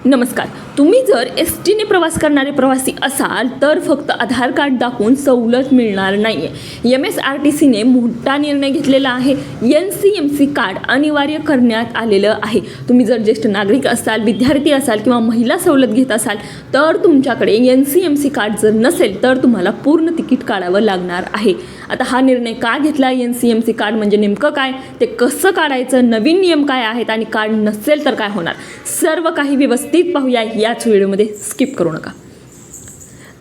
नमस्कार. तुम्ही जर एसटीने प्रवास करणारे प्रवासी असाल तर फक्त आधार कार्ड दाखवून सवलत मिळणार नाही आहे. MSRTCने मोठा निर्णय घेतलेला आहे. NCMC कार्ड अनिवार्य करण्यात आलेलं आहे. तुम्ही जर ज्येष्ठ नागरिक असाल, विद्यार्थी असाल किंवा महिला सवलत घेत असाल तर तुमच्याकडे NCMC कार्ड जर नसेल तर तुम्हाला पूर्ण तिकीट काढावं लागणार आहे. आता हा निर्णय का घेतला? NCMC कार्ड म्हणजे नेमकं काय, ते कसं काढायचं, नवीन नियम काय आहेत आणि कार्ड नसेल तर काय होणार, सर्व काही व्यवस्थित पाहूया याच व्हिडिओमध्ये. स्किप करू नका.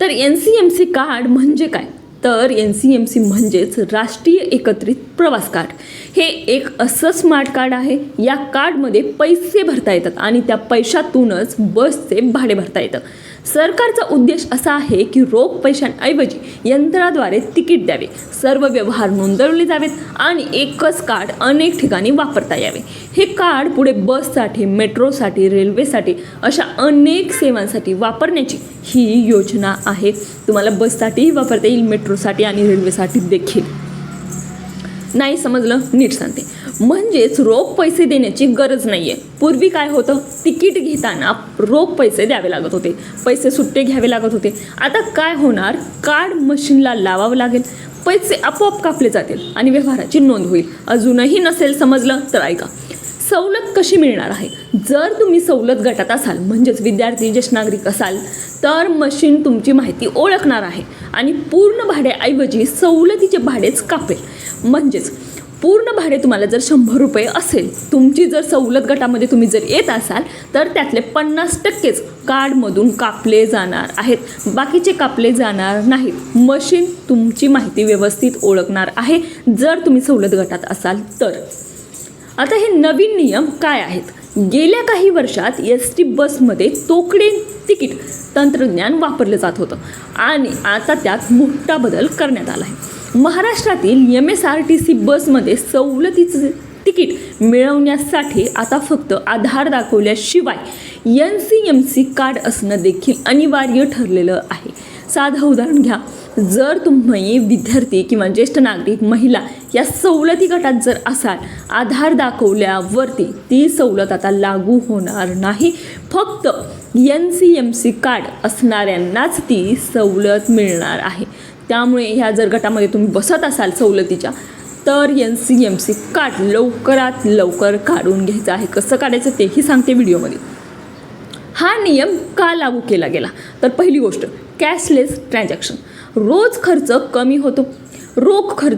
तर NCMC कार्ड म्हणजे काय? तर NCMC म्हणजेच राष्ट्रीय एकत्रित प्रवास कार्ड. हे एक असं स्मार्ट कार्ड आहे. या कार्डमध्ये पैसे भरता येतात आणि त्या पैशातूनच बसचे भाडे भरता येतं. सरकारचा उद्देश असा आहे की रोख पैशांऐवजी यंत्राद्वारे तिकीट द्यावे, सर्व व्यवहार नोंदवले जावेत आणि एकच कार्ड अनेक ठिकाणी वापरता यावे. हे कार्ड पुढे बससाठी, मेट्रोसाठी, रेल्वेसाठी अशा अनेक सेवांसाठी वापरण्याची ही योजना आहे. तुम्हाला बससाठीही वापरता येईल, मेट्रोसाठी आणि रेल्वेसाठी देखील. नाही समजलं? नीट सांगते. म्हणजेच रोख पैसे देण्याची गरज नाही आहे. पूर्वी काय होतं, तिकीट घेताना रोख पैसे द्यावे लागत होते, पैसे सुट्टे घ्यावे लागत होते. आता काय होणार, कार्ड मशीनला लावावं लागेल, पैसे आपोआप कापले जातील आणि व्यवहाराची नोंद होईल. अजूनही नसेल समजलं तर ऐका. सवलत कशी मिळणार आहे? जर तुम्ही सवलत गटात असाल, म्हणजेच विद्यार्थी, ज्येष्ठ नागरिक असाल तर मशीन तुमची माहिती ओळखणार आहे आणि पूर्ण भाड्याऐवजी सवलतीचे भाडेच कापेल. म्हणजेच पूर्ण भाडे तुम्हाला जर 100 रुपये असेल, तुमची जर सवलत गटामध्ये तुम्ही जर येत असाल तर त्यातले 50%च कार्डमधून कापले जाणार आहेत, बाकीचे कापले जाणार नाहीत. मशीन तुमची माहिती व्यवस्थित ओळखणार आहे जर तुम्ही सवलत गटात असाल तर. आता हे नवीन नियम काय आहेत? गेल्या काही वर्षात ST बसमध्ये तोकडे तिकीट तंत्रज्ञान वापरलं जात होतं आणि आता त्यात मोठा बदल करण्यात आला आहे. महाराष्ट्रातील MSRTC बसमध्ये सवलतीचे तिकीट मिळवण्यासाठी आता फक्त आधार दाखवल्याशिवाय NCMC कार्ड असणं देखील अनिवार्य ठरलेलं आहे. साधं उदाहरण घ्या. जर तुम्ही विद्यार्थी किंवा ज्येष्ठ नागरिक, महिला या सवलती गटात जर असाल, आधार दाखवल्यावरती ती सवलत आता लागू होणार नाही. फक्त NCMC कार्ड असणाऱ्यांनाच ती सवलत मिळणार आहे. त्यामुळे ह्या जर गटामध्ये तुम्ही बसत असाल सवलतीच्या तर NCMC कार्ड लवकरात लवकर काढून घ्यायचं आहे. कसं काढायचं तेही सांगते व्हिडिओमध्ये. हा नियम का लागू केला गेला? तर पहिली गोष्ट, कॅशलेस ट्रान्झॅक्शन. रोख खर्च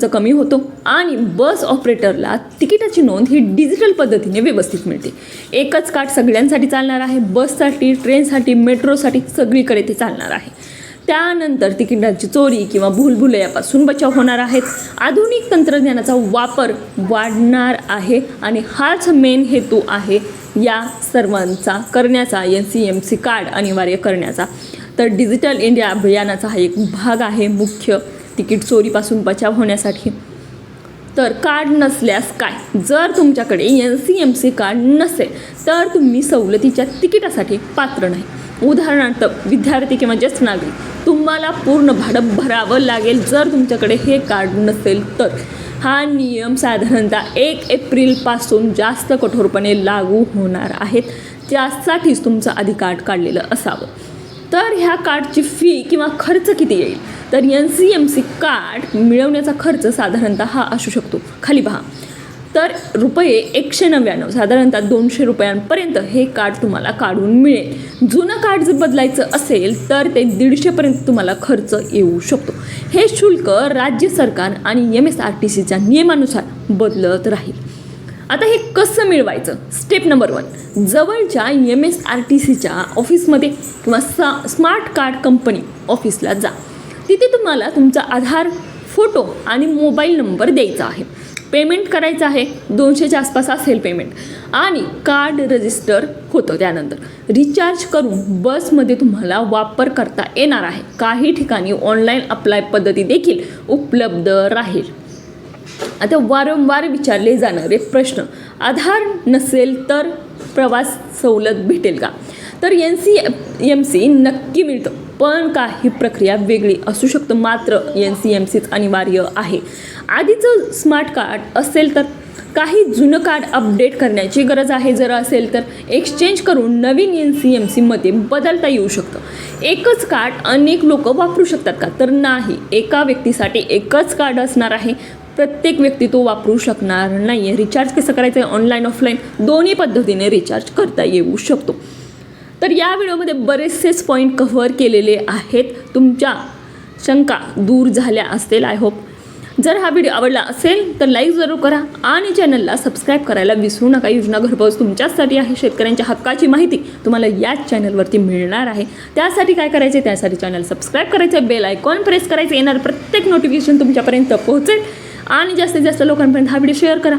कमी होतो आणि बस ऑपरेटरला तिकिटाची नोंद ही डिजिटल पद्धतीने व्यवस्थित मिळते. एकच कार्ड सगळ्यांसाठी चालणार आहे, बससाठी, ट्रेनसाठी, मेट्रोसाठी सगळीकडे ते चालणार आहे. त्यानंतर तिकिटाची चोरी किंवा भूलभुलैयापासून बचाव होणार आहेत. आधुनिक तंत्रज्ञानाचा वापर वाढणार आहे आणि हाच मेन हेतू आहे या सर्वांचा करण्याचा, NCMC कार्ड अनिवार्य करण्याचा. तर डिजिटल इंडिया अभियानाचा हा एक भाग आहे मुख्य, तिकीट चोरीपासून बचाव होण्यासाठी. तर कार्ड नसल्यास काय? जर तुमच्याकडे NCMC कार्ड नसेल तर तुम्ही सवलतीच्या तिकिटासाठी पात्र नाही. उदाहरणार्थ विद्यार्थी किंवा ज्येष्ठ नागरिक, तुम्हाला पूर्ण भाडं भरावं लागेल जर तुमच्याकडे हे कार्ड नसेल तर. हा नियम साधारणतः 1 एप्रिलपासून जास्त कठोरपणे लागू होणार आहेत. त्यासाठीच तुमचं आधी कार्ड काढलेलं असावं. तर ह्या कार्डची फी किंवा खर्च किती येईल? तर NCMC कार्ड मिळवण्याचा खर्च साधारणतः हा असू शकतो. खाली पहा. तर रुपये 199, साधारणतः 200 रुपयांपर्यंत हे कार्ड तुम्हाला काढून मिळेल. जुनं कार्ड जर बदलायचं असेल तर ते 150पर्यंत तुम्हाला खर्च येऊ शकतो. हे शुल्क राज्य सरकार आणि MSRTCच्या नियमानुसार बदलत राहील. आता हे कसं मिळवायचं? स्टेप नंबर 1, जवळच्या MSRTCच्या ऑफिसमध्ये किंवा स्मार्ट कार्ड कंपनी ऑफिसला जा. तिथे तुम्हाला तुमचा आधार, फोटो आणि मोबाईल नंबर द्यायचा आहे. पेमेंट करायचं आहे. 200च्या आसपास असेल पेमेंट आणि कार्ड रजिस्टर होतं. त्यानंतर रिचार्ज करून बसमध्ये तुम्हाला वापर करता येणार आहे. काही ठिकाणी ऑनलाईन अप्लाय पद्धती देखील उपलब्ध राहील. आता वारंवार विचारले जाणारे प्रश्न, आधार नसेल तर प्रवास सवलत भेटेल का? तर NCMC नक्की मिळतं, पण काही प्रक्रिया वेगळी असू शकतं. मात्र NCMCच अनिवार्य आहे. आधीचं स्मार्ट कार्ड असेल तर काही जुनं कार्ड अपडेट करण्याची गरज आहे. जर असेल तर एक्सचेंज करून नवीन NCMCमध्ये बदलता येऊ शकतं. एकच कार्ड अनेक लोक वापरू शकतात का? तर नाही. एका व्यक्तीसाठी एकच कार्ड असणार आहे. प्रत्येक व्यक्ती तो वापरू शकणार नाही आहे. रिचार्ज कसं करायचं आहे? ऑनलाईन ऑफलाईन दोन्ही पद्धतीने रिचार्ज करता येऊ शकतो. तर या व्हिडिओमध्ये बरेचसेच पॉईंट कव्हर केलेले आहेत. तुमच्या शंका दूर झाल्या असतील आय होप. जर हा व्हिडिओ आवडला असेल तर लाईक जरूर करा आणि चॅनलला सबस्क्राईब करायला विसरू नका. योजना घरपोच तुमच्यासाठी आहे. शेतकऱ्यांच्या हक्काची माहिती तुम्हाला याच चॅनलवरती मिळणार आहे. त्यासाठी काय करायचे? त्यासाठी चॅनल सबस्क्राईब करायचं, बेल आयकॉन प्रेस करायचं, येणार प्रत्येक नोटिफिकेशन तुमच्यापर्यंत पोहोचेल आणि जास्तीत जास्त लोकांपर्यंत हा व्हिडिओ शेअर करा.